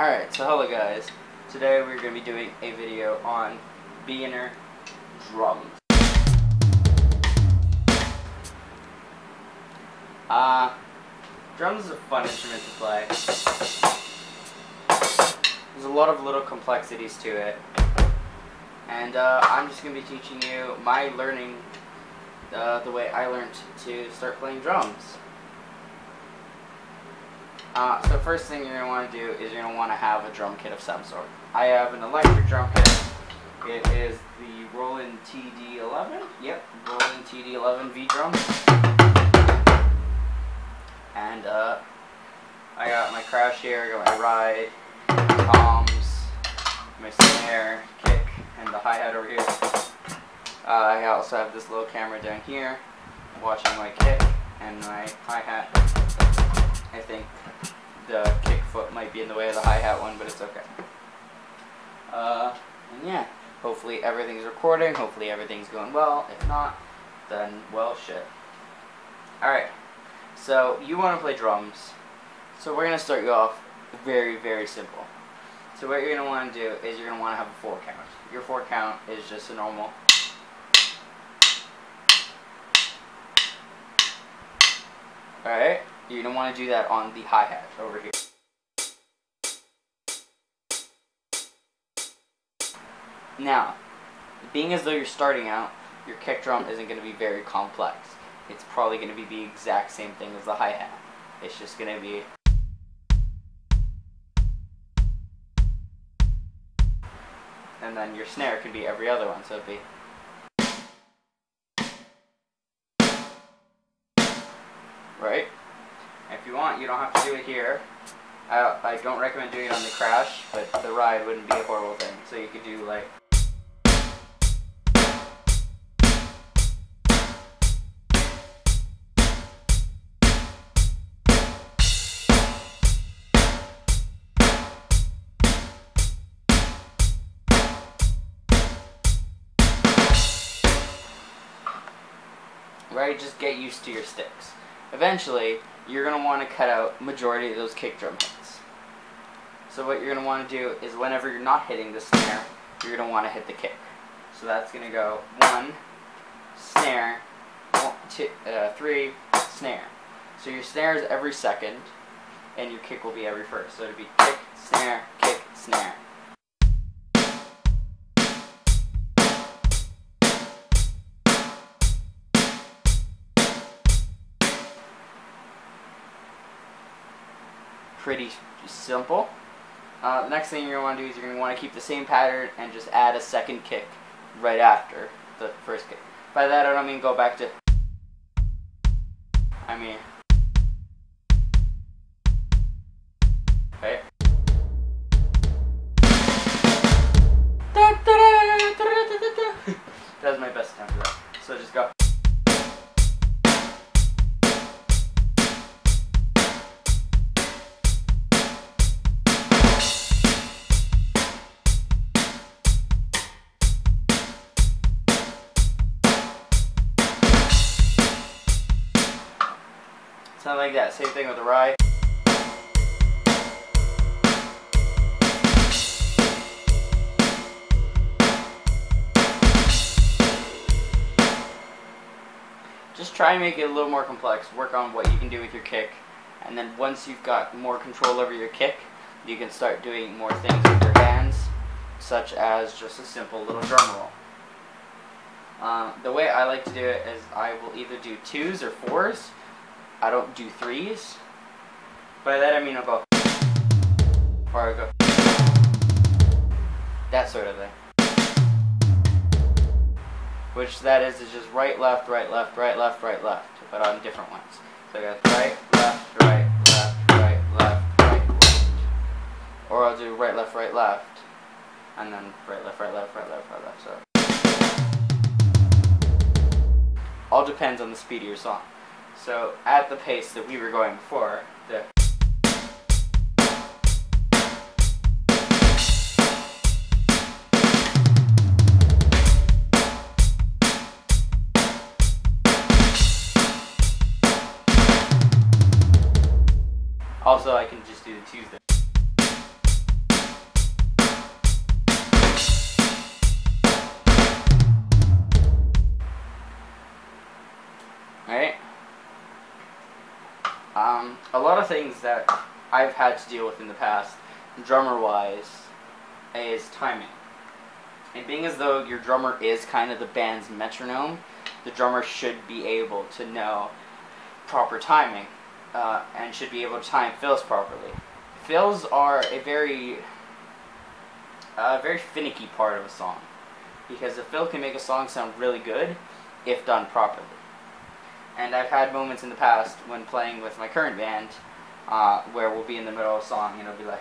Alright, so hello guys. Today we're going to be doing a video on beginner drums. Drums is a fun instrument to play. There's a lot of little complexities to it. And I'm just going to be teaching you my learning, the way I learned to start playing drums. So first thing you're going to want to do is you're going to want to have a drum kit of some sort. I have an electric drum kit. It is the Roland TD11. Yep, Roland TD11 V drum. And I got my crash here, I got my ride, toms, my snare, kick, and the hi-hat over here. I also have this little camera down here watching my kick and my hi-hat. I think the kick foot might be in the way of the hi-hat one, but it's okay. And yeah, hopefully everything's recording, hopefully everything's going well. If not, then well shit. Alright, so you want to play drums. So we're going to start you off very, very simple. So what you're going to want to do is you're going to want to have a 4 count. Your 4 count is just a normal. Alright, you're going to want to do that on the hi-hat over here. Now, being as though you're starting out, your kick drum isn't going to be very complex. It's probably going to be the exact same thing as the hi-hat. It's just going to be and then your snare could be every other one, so it'd be right? If you want, you don't have to do it here. I don't recommend doing it on the crash, but the ride wouldn't be a horrible thing. So you could do like right, just get used to your sticks. Eventually, you're going to want to cut out majority of those kick drum hits. So what you're going to want to do is whenever you're not hitting the snare, you're going to want to hit the kick. So that's going to go 1, snare, 1, 2, 3, snare. So your snare is every second, and your kick will be every first. So it'll be kick, snare, kick, snare. Pretty simple. Next thing you're going to want to do is you're going to want to keep the same pattern and just add a second kick right after the first kick. By that I don't mean go back to, I mean, okay. That was my best attempt for that. So just go. Something like that. Same thing with the ride. Just try and make it a little more complex. Work on what you can do with your kick. And then once you've got more control over your kick, you can start doing more things with your hands, such as just a simple little drum roll. The way I like to do it is I will either do 2s or 4s. I don't do 3s. By that I mean I'll go, or I go, that sort of thing. Which that is just right, left, right, left, right, left, right, left, but on different ones. So I go right, left, right, left, right, left, right, left. Or I'll do right, left, and then right, left, right, left, right, left, right, left, so. All depends on the speed of your song. So at the pace that we were going before, the also I can just do the 2s there. things that I've had to deal with in the past, drummer-wise, is timing. And being as though your drummer is kind of the band's metronome, the drummer should be able to know proper timing and should be able to time fills properly. Fills are a very finicky part of a song, because a fill can make a song sound really good if done properly. And I've had moments in the past when playing with my current band where we'll be in the middle of a song and it'll be like,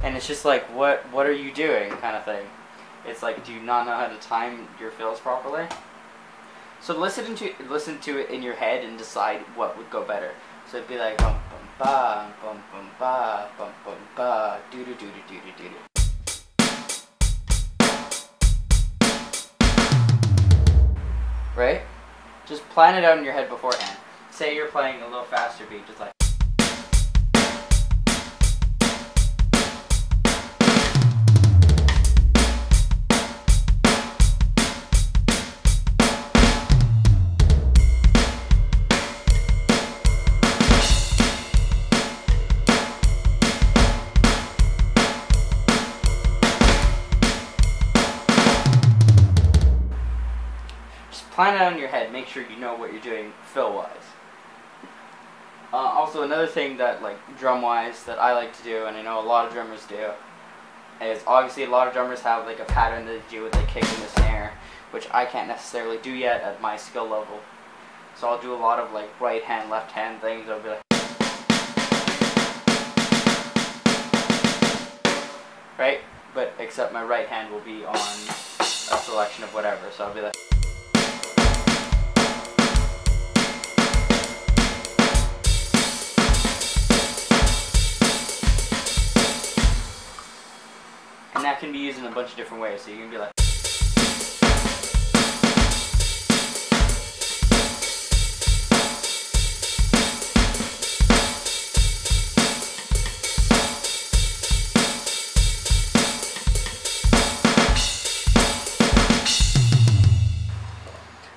and it's just like, what are you doing, kind of thing. It's like, do you not know how to time your fills properly? So listen to it in your head and decide what would go better. So it'd be like bum bum ba, bum ba, doo doo doo doo doo doo doo. Right? Just plan it out in your head beforehand. Say you're playing a little faster beat, just like. Plan it out in your head. Make sure you know what you're doing fill-wise. Also, another thing that, like, drum-wise, that I like to do, and I know a lot of drummers do, is obviously a lot of drummers have like a pattern that they do with the kick and the snare, which I can't necessarily do yet at my skill level. So I'll do a lot of like right hand, left hand things. I'll be like, right? But except my right hand will be on a selection of whatever. So I'll be like. And that can be used in a bunch of different ways. So you can be like.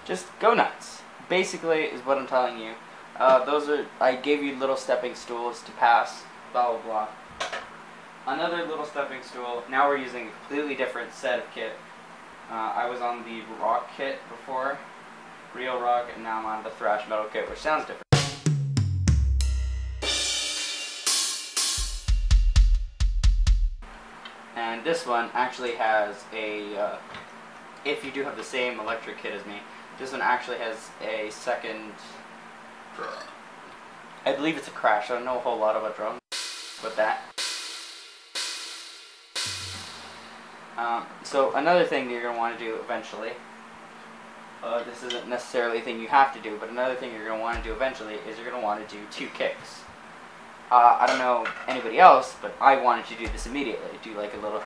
Just go nuts. Basically is what I'm telling you. I gave you little stepping stools to pass, blah blah blah. Another little stepping stool. Now we're using a completely different set of kit. I was on the rock kit before, real rock, and now I'm on the thrash metal kit, which sounds different. And this one actually has a, if you do have the same electric kit as me, this one actually has a second, I believe it's a crash. I don't know a whole lot about drums, but that. So another thing you're going to want to do eventually, this isn't necessarily a thing you have to do, but another thing you're going to want to do eventually is you're going to want to do 2 kicks. I don't know anybody else, but I wanted to do this immediately. Do like a little.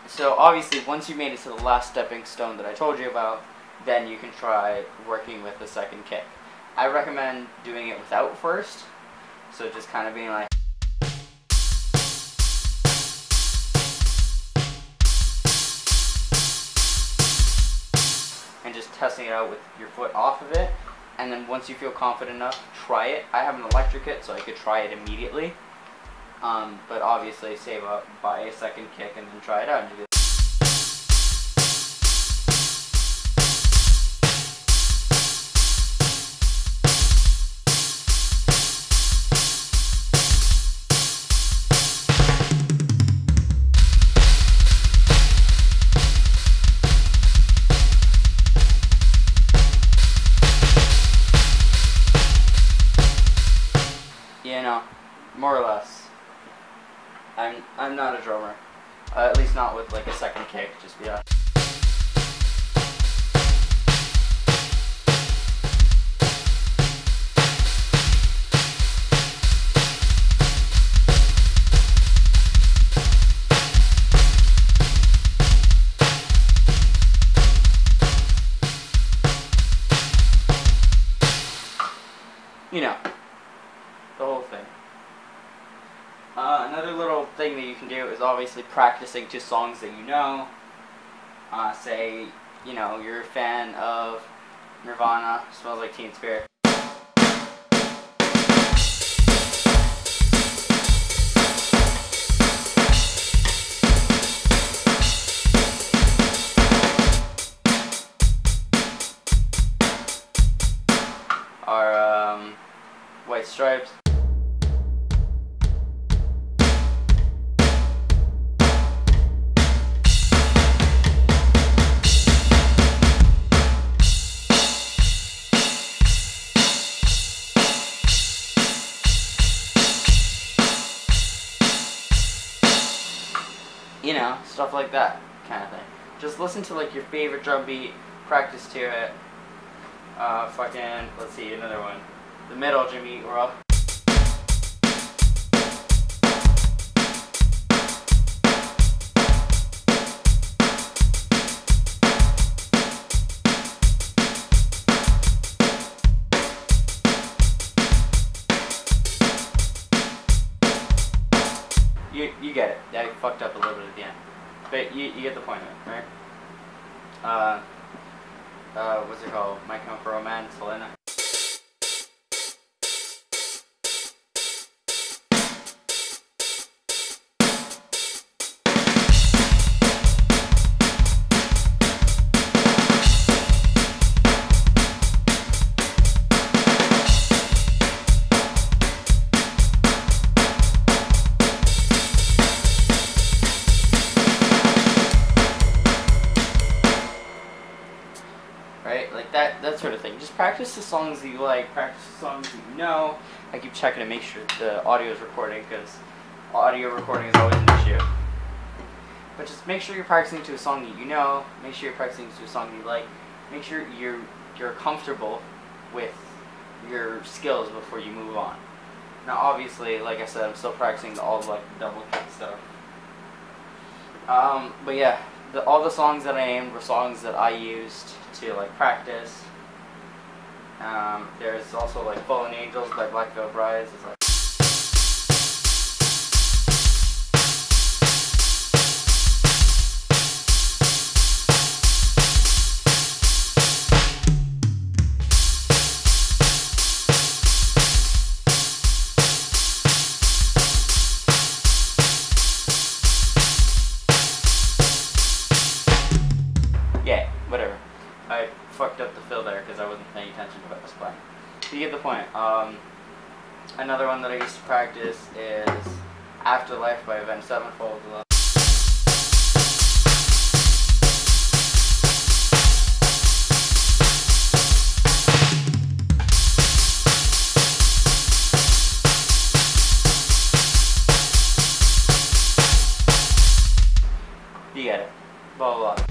So obviously once you made it to the last stepping stone that I told you about, then you can try working with the second kick. I recommend doing it without first, so just kind of being like. And just testing it out with your foot off of it, and then once you feel confident enough, try it. I have an electric kit, so I could try it immediately, but obviously save up, buy a second kick, and then try it out. And you know, more or less. I'm not a drummer, at least not with like a second kick. Just be honest. You know. The whole thing. Another little thing that you can do is obviously practicing to songs that you know. Say, you know, you're a fan of Nirvana, Smells Like Teen Spirit. Or White Stripes. You know, stuff like that kind of thing. Just listen to like your favorite drum beat, practice to it. Fucking, let's see, another one. The Middle, Jimmy Eat World. You get it. I fucked up a little bit at the end. But you get the point of it, right? What's it called? My Chemical Romance, Selena. Right? Like that sort of thing. Just practice the songs that you like, practice the songs that you know. I keep checking to make sure the audio is recording, because audio recording is always an issue. But just make sure you're practicing to a song that you know, make sure you're practicing to a song that you like, make sure you're comfortable with your skills before you move on. Now obviously, like I said, I'm still practicing all the double kick stuff. But yeah, all the songs that I named were songs that I used to like practice. There's also like Fallen Angels by Black Veil Brides. It's like yeah, whatever. I fucked up the fill there because I wasn't paying attention to what I was playing. You get the point. Another one that I used to practice is Afterlife by Avenged Sevenfold. You get it. Blah blah blah.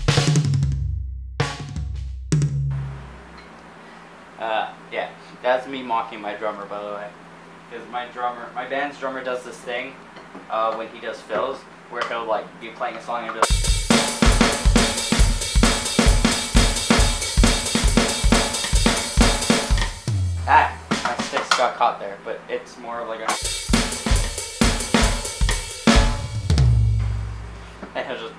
Yeah, that's me mocking my drummer, by the way, because my band's drummer does this thing when he does fills, where he'll like be playing a song and be like, my sticks got caught there, but it's more of like a, and he'll just,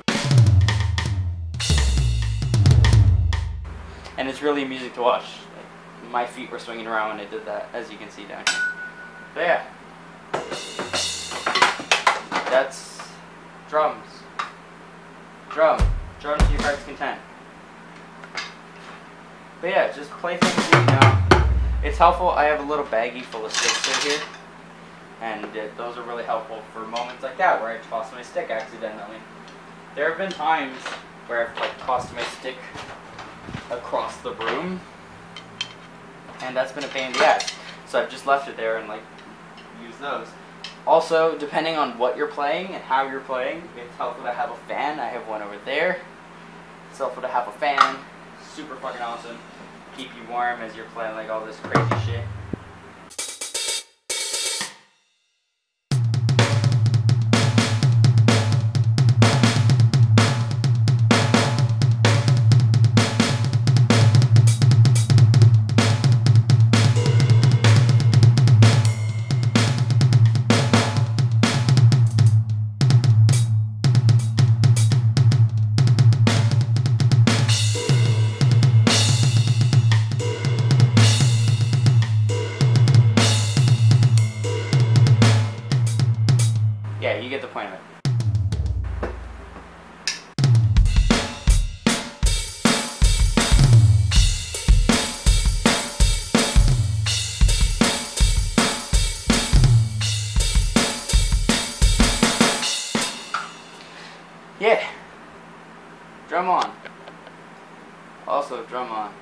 and it's really amusing to watch. My feet were swinging around when I did that, as you can see down here. But yeah, that's drums. Drums to your heart's content. But yeah, just play things that you know. It's helpful. I have a little baggie full of sticks right here, and those are really helpful for moments like that where I toss my stick accidentally. There have been times where I've like tossed my stick across the room, and that's been a pain in the ass. So I've just left it there and like use those. Also, depending on what you're playing and how you're playing, it's helpful to have a fan. I have one over there. It's helpful to have a fan. Super fucking awesome. Keep you warm as you're playing like all this crazy shit. Come on.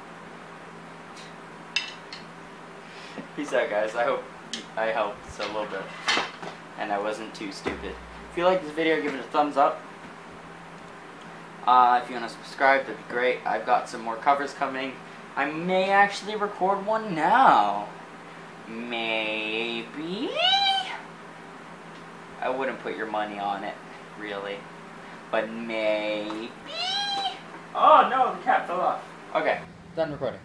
Peace out, guys. I hope I helped a little bit. And I wasn't too stupid. If you like this video, give it a thumbs up. If you want to subscribe, that'd be great. I've got some more covers coming. I may actually record one now. Maybe. I wouldn't put your money on it, really. But maybe. Oh no, the cat fell off. Okay, done recording.